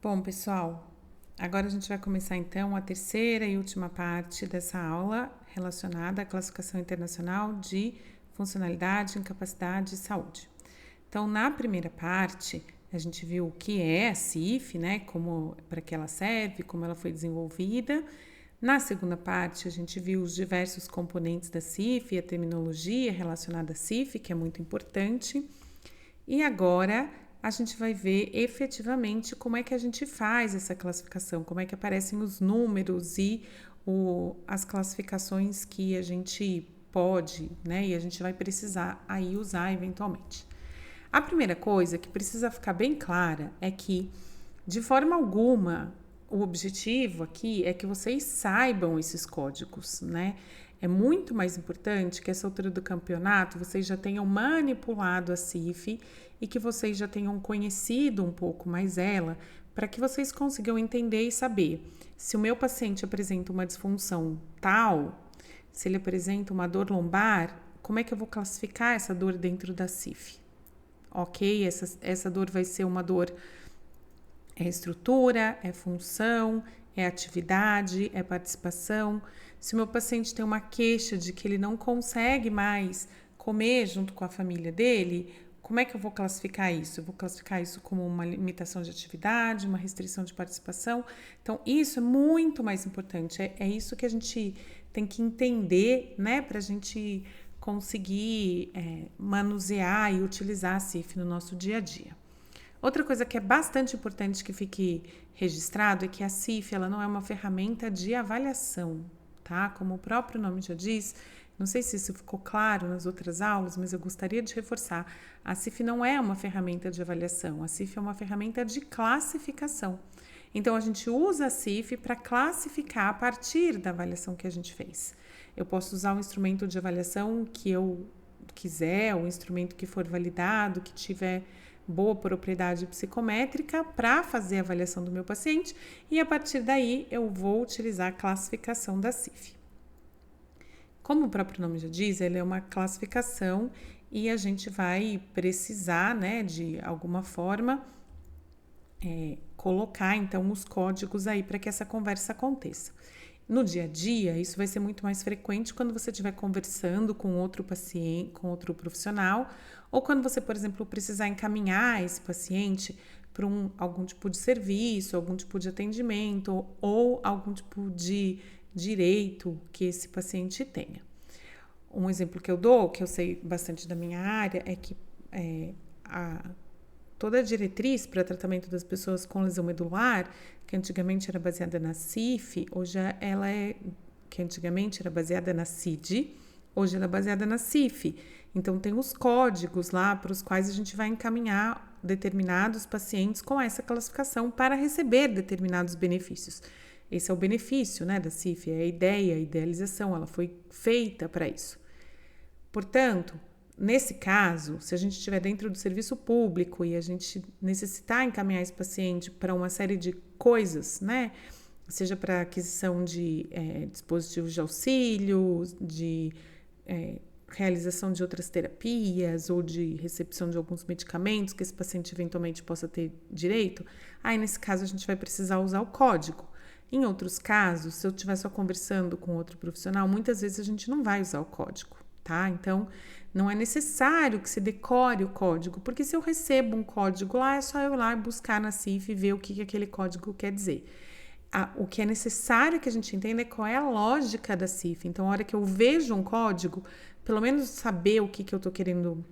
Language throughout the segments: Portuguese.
Bom, pessoal, agora a gente vai começar então a terceira e última parte dessa aula relacionada à classificação internacional de funcionalidade, incapacidade e saúde. Então, na primeira parte, a gente viu o que é a CIF, né, para que ela serve, como ela foi desenvolvida. Na segunda parte, a gente viu os diversos componentes da CIF e a terminologia relacionada à CIF, que é muito importante. E agora a gente vai ver efetivamente como é que a gente faz essa classificação, como é que aparecem os números e as classificações que a gente pode, né? E a gente vai precisar aí usar eventualmente. A primeira coisa que precisa ficar bem clara é que, de forma alguma, o objetivo aqui é que vocês saibam esses códigos, né? É muito mais importante que essa altura do campeonato vocês já tenham manipulado a CIF e que vocês já tenham conhecido um pouco mais ela, para que vocês consigam entender e saber se o meu paciente apresenta uma disfunção tal, se ele apresenta uma dor lombar, como é que eu vou classificar essa dor dentro da CIF? Ok, essa dor vai ser uma dor, é estrutura, é função, é atividade, é participação. Se o meu paciente tem uma queixa de que ele não consegue mais comer junto com a família dele, como é que eu vou classificar isso? Eu vou classificar isso como uma limitação de atividade, uma restrição de participação. Então, isso é muito mais importante. É isso que a gente tem que entender, né, para a gente conseguir manusear e utilizar a CIF no nosso dia a dia. Outra coisa que é bastante importante que fique registrado é que a CIF ela não é uma ferramenta de avaliação, tá? Como o próprio nome já diz, não sei se isso ficou claro nas outras aulas, mas eu gostaria de reforçar. A CIF não é uma ferramenta de avaliação, a CIF é uma ferramenta de classificação. Então, a gente usa a CIF para classificar a partir da avaliação que a gente fez. Eu posso usar o instrumento de avaliação que eu quiser, o instrumento que for validado, que tiver boa propriedade psicométrica para fazer a avaliação do meu paciente e a partir daí eu vou utilizar a classificação da CIF. Como o próprio nome já diz, ela é uma classificação e a gente vai precisar, né, de alguma forma, colocar então os códigos aí para que essa conversa aconteça. No dia a dia, isso vai ser muito mais frequente quando você estiver conversando com outro paciente, com outro profissional, ou quando você, por exemplo, precisar encaminhar esse paciente para algum tipo de serviço, algum tipo de atendimento ou algum tipo de direito que esse paciente tenha. Um exemplo que eu dou, que eu sei bastante da minha área, é que toda a diretriz para tratamento das pessoas com lesão medular, que antigamente era baseada na CIF, hoje ela que antigamente era baseada na CID, hoje ela é baseada na CIF. Então, tem os códigos lá para os quais a gente vai encaminhar determinados pacientes com essa classificação para receber determinados benefícios. Esse é o benefício, né, da CIF, é a ideia, a idealização, ela foi feita para isso. Portanto, nesse caso, se a gente estiver dentro do serviço público e a gente necessitar encaminhar esse paciente para uma série de coisas, né? Seja para aquisição de dispositivos de auxílio, de realização de outras terapias ou de recepção de alguns medicamentos que esse paciente eventualmente possa ter direito, aí nesse caso a gente vai precisar usar o código. Em outros casos, se eu estiver só conversando com outro profissional, muitas vezes a gente não vai usar o código, tá? Então, não é necessário que se decore o código, porque se eu recebo um código lá, é só eu ir lá e buscar na CIF e ver o que aquele código quer dizer. O que é necessário que a gente entenda é qual é a lógica da CIF. Então, a hora que eu vejo um código, pelo menos saber o que eu estou querendo,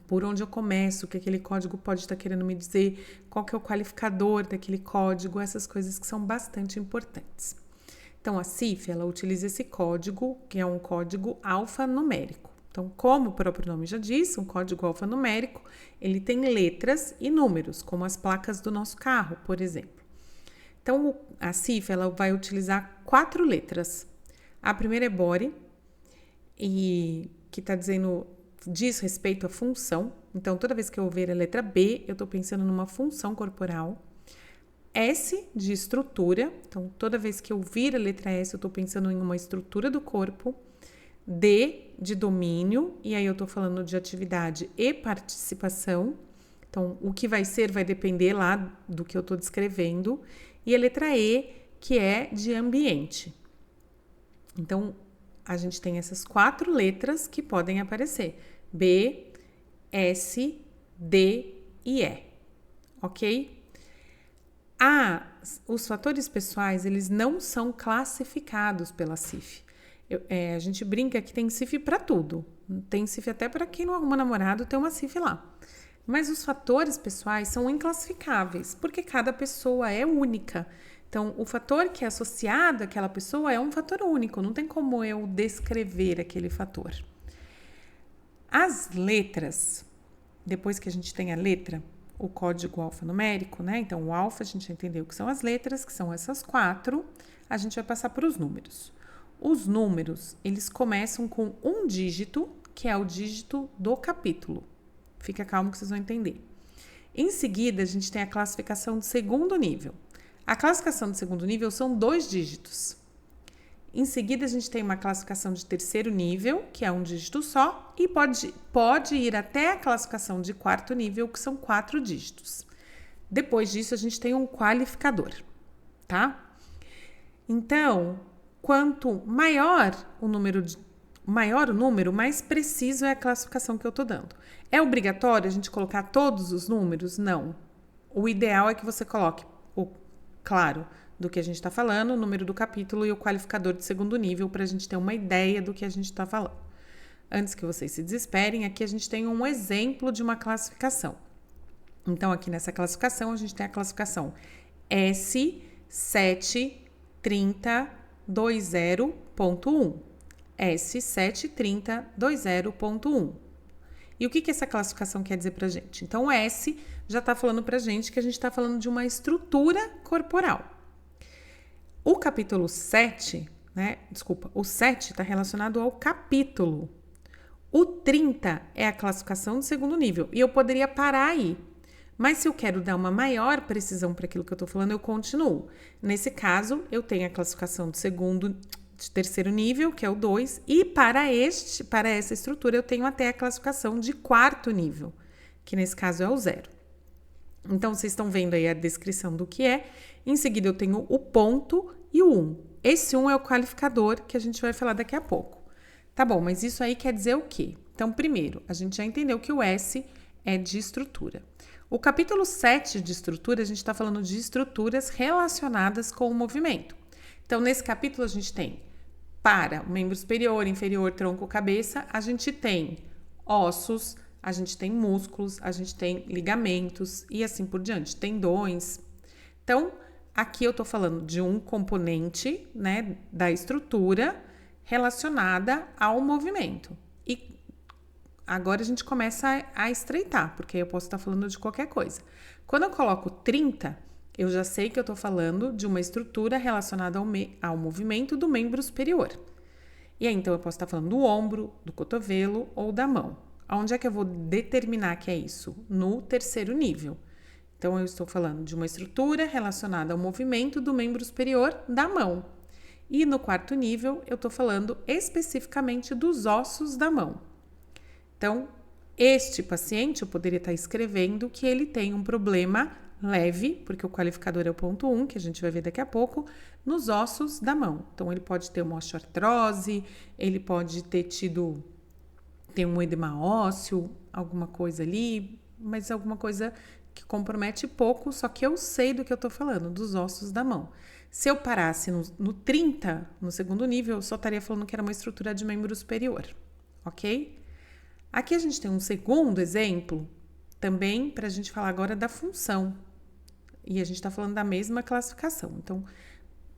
por onde eu começo, o que aquele código pode estar querendo me dizer, qual que é o qualificador daquele código, essas coisas que são bastante importantes. Então, a CIF, ela utiliza esse código, que é um código alfanumérico. Então, como o próprio nome já diz, um código alfanumérico, ele tem letras e números, como as placas do nosso carro, por exemplo. Então, a CIF, ela vai utilizar 4 letras. A primeira é body, e que diz respeito à função. Então, toda vez que eu ver a letra B, eu estou pensando numa função corporal. S de estrutura, então toda vez que eu vir a letra S, eu estou pensando em uma estrutura do corpo. D de domínio, e aí eu estou falando de atividade e participação. Então, o que vai ser vai depender lá do que eu estou descrevendo. E a letra E, que é de ambiente. Então, a gente tem essas 4 letras que podem aparecer. B, S, D e E. Ok? Os fatores pessoais, eles não são classificados pela CIF. A gente brinca que tem CIF para tudo. Tem CIF até para quem não arruma namorado, tem uma CIF lá. Mas os fatores pessoais são inclassificáveis, porque cada pessoa é única. Então, o fator que é associado àquela pessoa é um fator único, não tem como eu descrever aquele fator. As letras, depois que a gente tem a letra, o código alfanumérico, né? Então, o alfa a gente já entendeu que são as letras, que são essas 4, a gente vai passar para os números. Os números, eles começam com um dígito, que é o dígito do capítulo. Fica calmo que vocês vão entender. Em seguida, a gente tem a classificação de segundo nível. A classificação de segundo nível são 2 dígitos. Em seguida, a gente tem uma classificação de terceiro nível, que é um dígito só, e pode ir até a classificação de quarto nível, que são 4 dígitos. Depois disso, a gente tem um qualificador, tá? Então, quanto maior o número, mais preciso é a classificação que eu estou dando. É obrigatório a gente colocar todos os números? Não. O ideal é que você coloque, claro, do que a gente está falando, o número do capítulo e o qualificador de segundo nível para a gente ter uma ideia do que a gente está falando. Antes que vocês se desesperem, aqui a gente tem um exemplo de uma classificação. Então, aqui nessa classificação, a gente tem a classificação S73020.1. S73020.1. E o que essa classificação quer dizer para a gente? Então, o S já está falando para a gente que a gente está falando de uma estrutura corporal. O capítulo 7, o 7 está relacionado ao capítulo. O 30 é a classificação de segundo nível. E eu poderia parar aí. Mas se eu quero dar uma maior precisão para aquilo que eu estou falando, eu continuo. Nesse caso, eu tenho a classificação de terceiro nível, que é o 2, e para essa estrutura eu tenho até a classificação de quarto nível, que nesse caso é o 0. Então, vocês estão vendo aí a descrição do que é. Em seguida, eu tenho o ponto e o 1. Esse 1 é o qualificador que a gente vai falar daqui a pouco. Tá bom, mas isso aí quer dizer o quê? Então, primeiro, a gente já entendeu que o S é de estrutura. O capítulo 7 de estrutura, a gente está falando de estruturas relacionadas com o movimento. Então, nesse capítulo, a gente tem para o membro superior, inferior, tronco, cabeça, a gente tem ossos, a gente tem músculos, a gente tem ligamentos e assim por diante, tendões. Então, aqui eu estou falando de um componente, né, da estrutura relacionada ao movimento. E agora a gente começa a estreitar, porque eu posso estar falando de qualquer coisa. Quando eu coloco 30, eu já sei que eu estou falando de uma estrutura relacionada ao movimento do membro superior. E aí, então, eu posso estar falando do ombro, do cotovelo ou da mão. Onde é que eu vou determinar que é isso? No terceiro nível. Então, eu estou falando de uma estrutura relacionada ao movimento do membro superior da mão. E no quarto nível, eu estou falando especificamente dos ossos da mão. Então, este paciente, eu poderia estar escrevendo que ele tem um problema leve, porque o qualificador é o ponto 1, que a gente vai ver daqui a pouco, nos ossos da mão. Então, ele pode ter uma osteoartrose, ele pode ter um edema ósseo, alguma coisa ali, mas alguma coisa que compromete pouco, só que eu sei do que eu tô falando, dos ossos da mão. Se eu parasse no 30, no segundo nível, eu só estaria falando que era uma estrutura de membro superior, ok? Aqui a gente tem um segundo exemplo, também para a gente falar agora da função. E a gente está falando da mesma classificação. Então,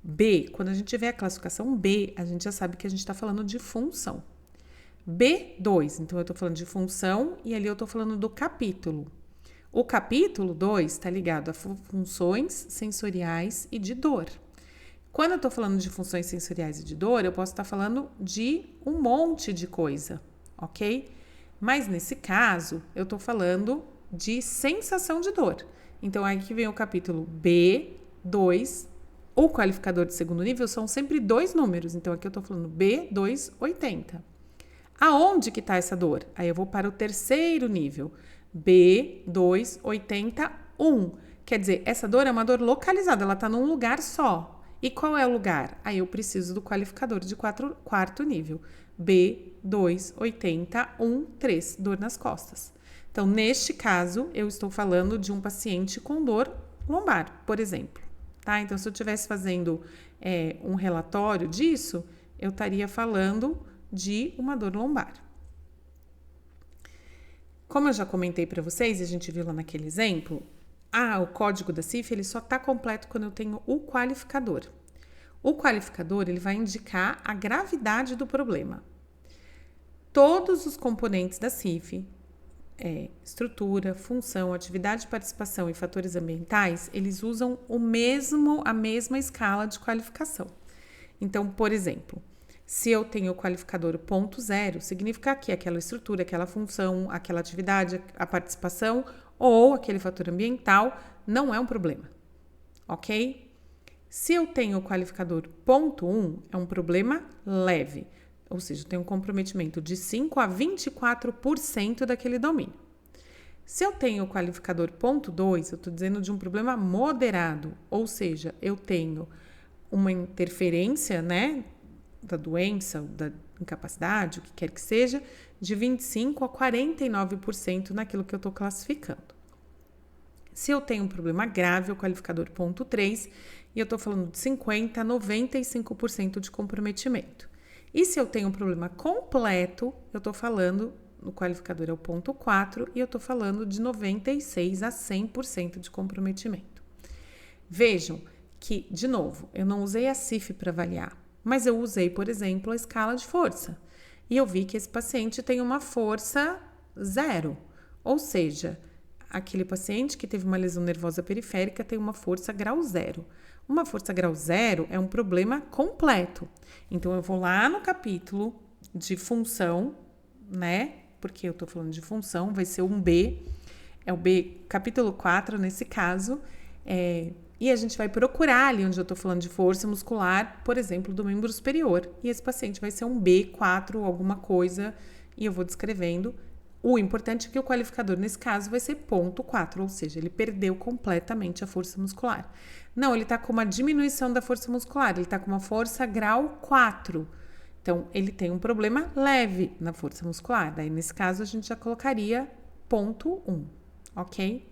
B, quando a gente tiver a classificação B, a gente já sabe que a gente está falando de função. B2, então eu estou falando de função e ali eu estou falando do capítulo. O capítulo 2 está ligado a funções sensoriais e de dor. Quando eu estou falando de funções sensoriais e de dor, eu posso estar falando de um monte de coisa, ok? Mas nesse caso, eu estou falando de sensação de dor. Então, aqui vem o capítulo B2. O qualificador de segundo nível são sempre 2 números. Então, aqui eu estou falando B280. Aonde que está essa dor? Aí eu vou para o terceiro nível. B281. Quer dizer, essa dor é uma dor localizada, ela está num lugar só. E qual é o lugar? Aí eu preciso do qualificador de quarto nível. B28013, dor nas costas. Então, neste caso, eu estou falando de um paciente com dor lombar, por exemplo. Tá? Então, se eu estivesse fazendo um relatório disso, eu estaria falando de uma dor lombar. Como eu já comentei para vocês, e a gente viu lá naquele exemplo, o código da CIF ele só está completo quando eu tenho o qualificador. O qualificador ele vai indicar a gravidade do problema. Todos os componentes da CIF, estrutura, função, atividade, participação e fatores ambientais, eles usam a mesma escala de qualificação. Então, por exemplo, se eu tenho o qualificador ponto zero, significa que aquela estrutura, aquela função, aquela atividade, a participação ou aquele fator ambiental não é um problema, ok? Se eu tenho o qualificador ponto 1, é um problema leve, ou seja, tem um comprometimento de 5 a 24% daquele domínio. Se eu tenho o qualificador ponto 2, eu estou dizendo de um problema moderado, ou seja, eu tenho uma interferência, né, da doença, da incapacidade, o que quer que seja, de 25 a 49% naquilo que eu estou classificando. Se eu tenho um problema grave, o qualificador ponto 3, e eu estou falando de 50 a 95% de comprometimento. E se eu tenho um problema completo, eu estou falando, no qualificador é o ponto 4, e eu estou falando de 96 a 100% de comprometimento. Vejam que, de novo, eu não usei a CIF para avaliar, mas eu usei, por exemplo, a escala de força. E eu vi que esse paciente tem uma força 0, ou seja, aquele paciente que teve uma lesão nervosa periférica tem uma força grau 0. Uma força grau 0 é um problema completo. Então, eu vou lá no capítulo de função, né? Porque eu tô falando de função, vai ser um B. É o B, capítulo 4, nesse caso. E a gente vai procurar ali onde eu tô falando de força muscular, por exemplo, do membro superior. E esse paciente vai ser um B4, alguma coisa, e eu vou descrevendo. O importante é que o qualificador, nesse caso, vai ser ponto 4, ou seja, ele perdeu completamente a força muscular. Não, ele está com uma diminuição da força muscular, ele está com uma força grau 4. Então, ele tem um problema leve na força muscular. Daí, nesse caso, a gente já colocaria ponto 1, ok?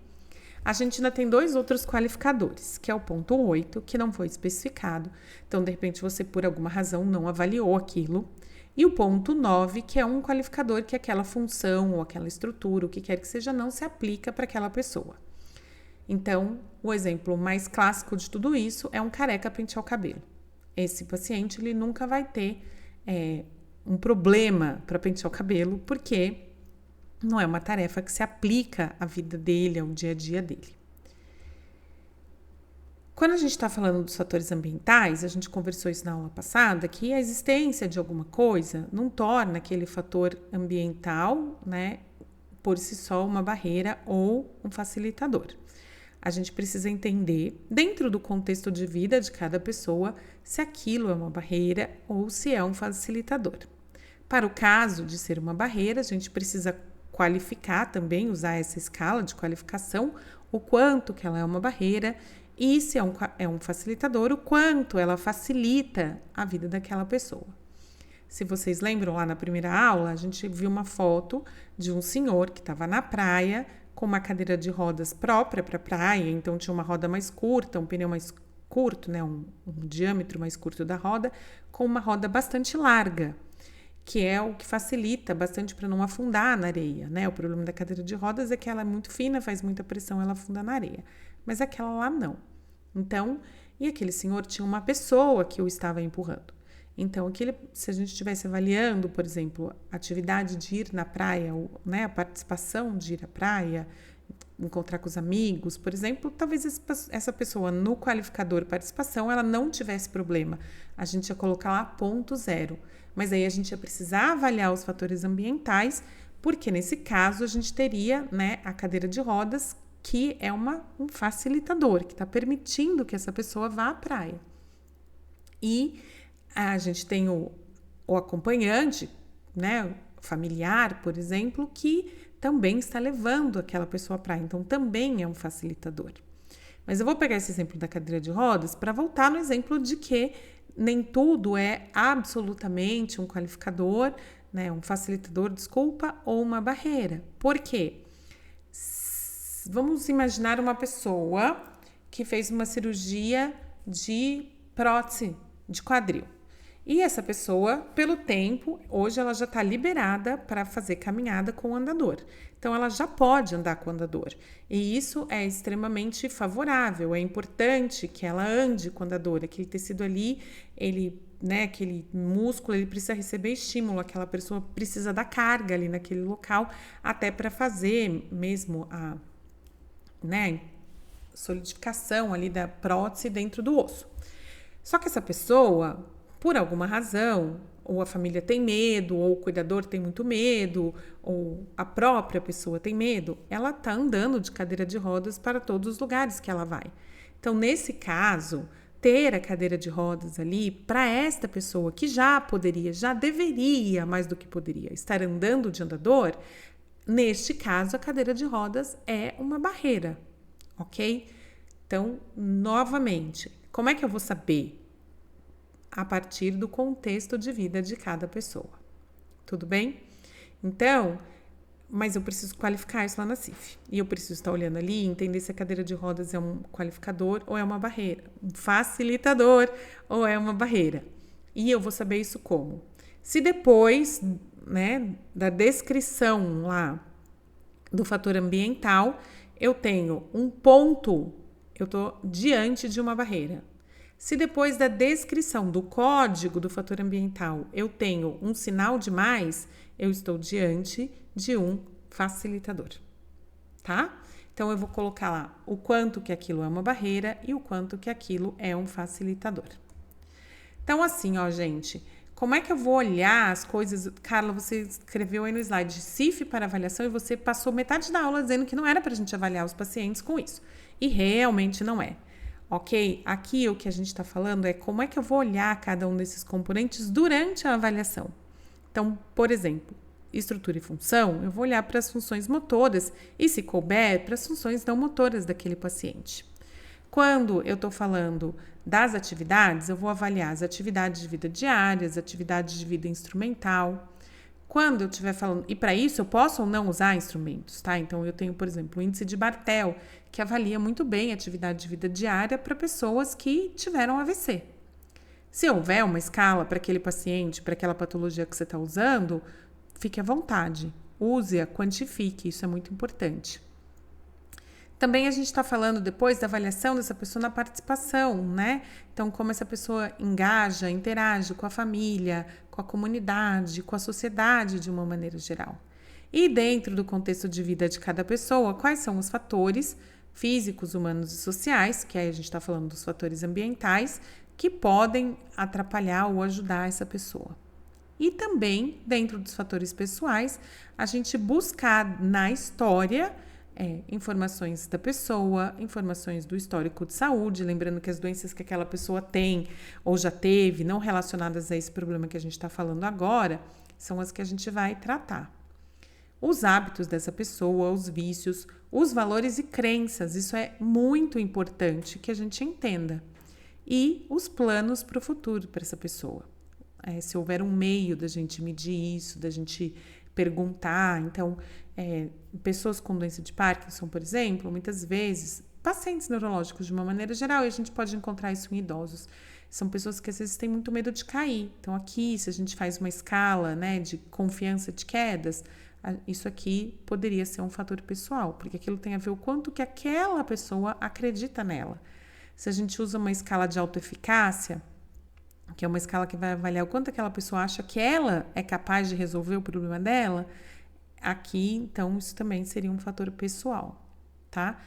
A gente ainda tem 2 outros qualificadores, que é o ponto 8, que não foi especificado. Então, de repente, você, por alguma razão, não avaliou aquilo. E o ponto 9, que é um qualificador que aquela função ou aquela estrutura, o que quer que seja, não se aplica para aquela pessoa. Então, o exemplo mais clássico de tudo isso é um careca pentear o cabelo. Esse paciente, ele nunca vai ter um problema para pentear o cabelo, porque não é uma tarefa que se aplica à vida dele, ao dia a dia dele. Quando a gente está falando dos fatores ambientais, a gente conversou isso na aula passada, que a existência de alguma coisa não torna aquele fator ambiental, né, por si só uma barreira ou um facilitador. A gente precisa entender, dentro do contexto de vida de cada pessoa, se aquilo é uma barreira ou se é um facilitador. Para o caso de ser uma barreira, a gente precisa qualificar também, usar essa escala de qualificação, o quanto que ela é uma barreira e se é um facilitador, o quanto ela facilita a vida daquela pessoa. Se vocês lembram, lá na primeira aula, a gente viu uma foto de um senhor que estava na praia com uma cadeira de rodas própria para a praia, então tinha uma roda mais curta, um pneu mais curto, né, um diâmetro mais curto da roda, com uma roda bastante larga, que é o que facilita bastante para não afundar na areia, né? O problema da cadeira de rodas é que ela é muito fina, faz muita pressão, ela afunda na areia. Mas aquela lá não. Então, e aquele senhor tinha uma pessoa que o estava empurrando. Então, se a gente estivesse avaliando, por exemplo, a atividade de ir na praia, ou, né, a participação de ir à praia, encontrar com os amigos, por exemplo, talvez essa pessoa no qualificador participação, ela não tivesse problema. A gente ia colocar lá ponto 0. Mas aí a gente ia precisar avaliar os fatores ambientais, porque nesse caso a gente teria, né, a cadeira de rodas, que é um facilitador, que está permitindo que essa pessoa vá à praia. E a gente tem o acompanhante, né, familiar, por exemplo, que também está levando aquela pessoa para, então também é um facilitador. Mas eu vou pegar esse exemplo da cadeira de rodas para voltar no exemplo de que nem tudo é absolutamente um qualificador, né, um facilitador, desculpa, ou uma barreira. Por quê? Vamos imaginar uma pessoa que fez uma cirurgia de prótese de quadril. E essa pessoa, pelo tempo, hoje ela já está liberada para fazer caminhada com o andador. Então, ela já pode andar com o andador. E isso é extremamente favorável. É importante que ela ande com o andador. Aquele tecido ali, aquele músculo, ele precisa receber estímulo. Aquela pessoa precisa da carga ali naquele local, até para fazer mesmo a solidificação ali da prótese dentro do osso. Só que essa pessoa, por alguma razão, ou a família tem medo, ou o cuidador tem muito medo, ou a própria pessoa tem medo, ela está andando de cadeira de rodas para todos os lugares que ela vai. Então, nesse caso, ter a cadeira de rodas ali, para esta pessoa que já deveria, mais do que poderia, estar andando de andador, neste caso, a cadeira de rodas é uma barreira, ok? Então, novamente, como é que eu vou saber? A partir do contexto de vida de cada pessoa. Tudo bem? Então, mas eu preciso qualificar isso lá na CIF. E eu preciso estar olhando ali e entender se a cadeira de rodas é um qualificador ou é uma barreira. Um facilitador ou é uma barreira. E eu vou saber isso como? Se depois, da descrição lá do fator ambiental, eu tenho um ponto, eu estou diante de uma barreira. Se depois da descrição do código do fator ambiental eu tenho um sinal de mais, eu estou diante de um facilitador, tá? Então, eu vou colocar lá o quanto que aquilo é uma barreira e o quanto que aquilo é um facilitador. Então, assim, ó, gente, como é que eu vou olhar as coisas? Carla, você escreveu aí no slide CIF para avaliação e você passou metade da aula dizendo que não era para a gente avaliar os pacientes com isso. E realmente não é. Ok? Aqui o que a gente está falando é como é que eu vou olhar cada um desses componentes durante a avaliação. Então, por exemplo, estrutura e função, eu vou olhar para as funções motoras e, se couber, para as funções não motoras daquele paciente. Quando eu estou falando das atividades, eu vou avaliar as atividades de vida diária, as atividades de vida instrumental. Quando eu estiver falando, e para isso eu posso ou não usar instrumentos, tá? Então, eu tenho, por exemplo, o índice de Bartel, que avalia muito bem a atividade de vida diária para pessoas que tiveram AVC. Se houver uma escala para aquele paciente, para aquela patologia que você está usando, fique à vontade, use-a, quantifique, isso é muito importante. Também a gente está falando depois da avaliação dessa pessoa na participação, né? Então, como essa pessoa engaja, interage com a família, com a comunidade, com a sociedade de uma maneira geral. E dentro do contexto de vida de cada pessoa, quais são os fatores físicos, humanos e sociais, que aí a gente está falando dos fatores ambientais, que podem atrapalhar ou ajudar essa pessoa. E também, dentro dos fatores pessoais, a gente buscar na história informações da pessoa, informações do histórico de saúde, lembrando que as doenças que aquela pessoa tem ou já teve, não relacionadas a esse problema que a gente está falando agora, são as que a gente vai tratar. Os hábitos dessa pessoa, os vícios, os valores e crenças, isso é muito importante que a gente entenda. E os planos para o futuro para essa pessoa. Se houver um meio da gente medir isso, da gente perguntar. Então, pessoas com doença de Parkinson, por exemplo, muitas vezes, pacientes neurológicos de uma maneira geral, e a gente pode encontrar isso em idosos, são pessoas que às vezes têm muito medo de cair. Então, aqui, se a gente faz uma escala, de confiança de quedas, isso aqui poderia ser um fator pessoal, porque aquilo tem a ver o quanto que aquela pessoa acredita nela. Se a gente usa uma escala de autoeficácia, que é uma escala que vai avaliar o quanto aquela pessoa acha que ela é capaz de resolver o problema dela, aqui, então, isso também seria um fator pessoal, tá?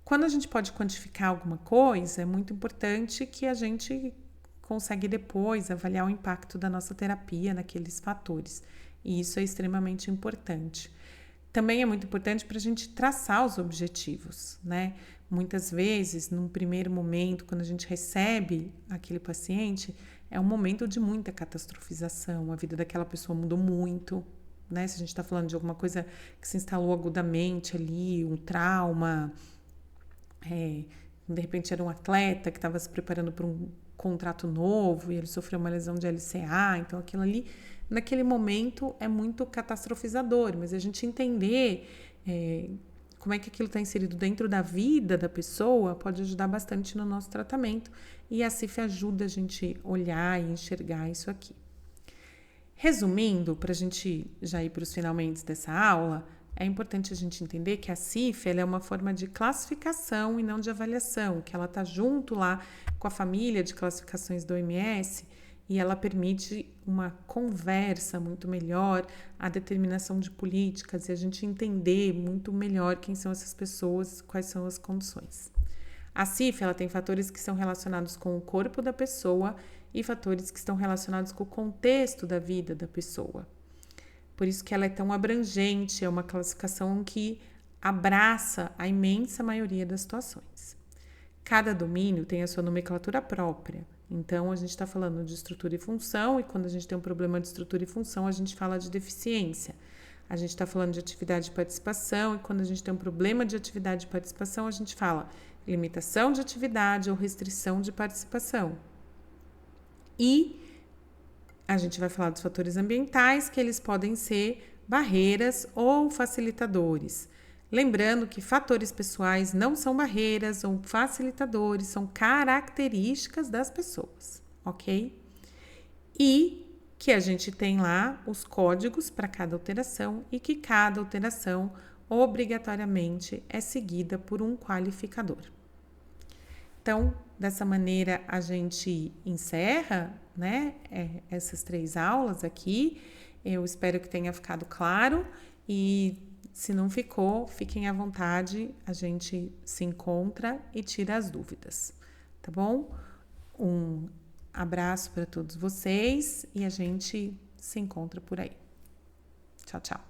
Quando a gente pode quantificar alguma coisa, é muito importante que a gente consegue depois avaliar o impacto da nossa terapia naqueles fatores. E isso é extremamente importante. Também é muito importante para a gente traçar os objetivos, né? Muitas vezes, num primeiro momento, quando a gente recebe aquele paciente, é um momento de muita catastrofização. A vida daquela pessoa mudou muito, né? Se a gente está falando de alguma coisa que se instalou agudamente ali, um trauma, de repente era um atleta que estava se preparando para um contrato novo e ele sofreu uma lesão de LCA, então aquilo ali, naquele momento, é muito catastrofizador, mas a gente entender como é que aquilo está inserido dentro da vida da pessoa pode ajudar bastante no nosso tratamento, e a CIF ajuda a gente olhar e enxergar isso aqui. Resumindo, para a gente já ir para os finalmente dessa aula, é importante a gente entender que a CIF ela é uma forma de classificação e não de avaliação, que ela está junto lá com a família de classificações do OMS e ela permite uma conversa muito melhor, a determinação de políticas e a gente entender muito melhor quem são essas pessoas, quais são as condições. A CIF ela tem fatores que são relacionados com o corpo da pessoa e fatores que estão relacionados com o contexto da vida da pessoa. Por isso que ela é tão abrangente, é uma classificação que abraça a imensa maioria das situações. Cada domínio tem a sua nomenclatura própria. Então, a gente está falando de estrutura e função, e quando a gente tem um problema de estrutura e função, a gente fala de deficiência. A gente está falando de atividade e participação, e quando a gente tem um problema de atividade e participação, a gente fala limitação de atividade ou restrição de participação. E a gente vai falar dos fatores ambientais, que eles podem ser barreiras ou facilitadores. Lembrando que fatores pessoais não são barreiras ou facilitadores, são características das pessoas, ok? E que a gente tem lá os códigos para cada alteração e que cada alteração obrigatoriamente é seguida por um qualificador. Então, dessa maneira, a gente encerra, né, essas 3 aulas aqui. Eu espero que tenha ficado claro e se não ficou, fiquem à vontade, a gente se encontra e tira as dúvidas, tá bom? Um abraço para todos vocês e a gente se encontra por aí. Tchau, tchau.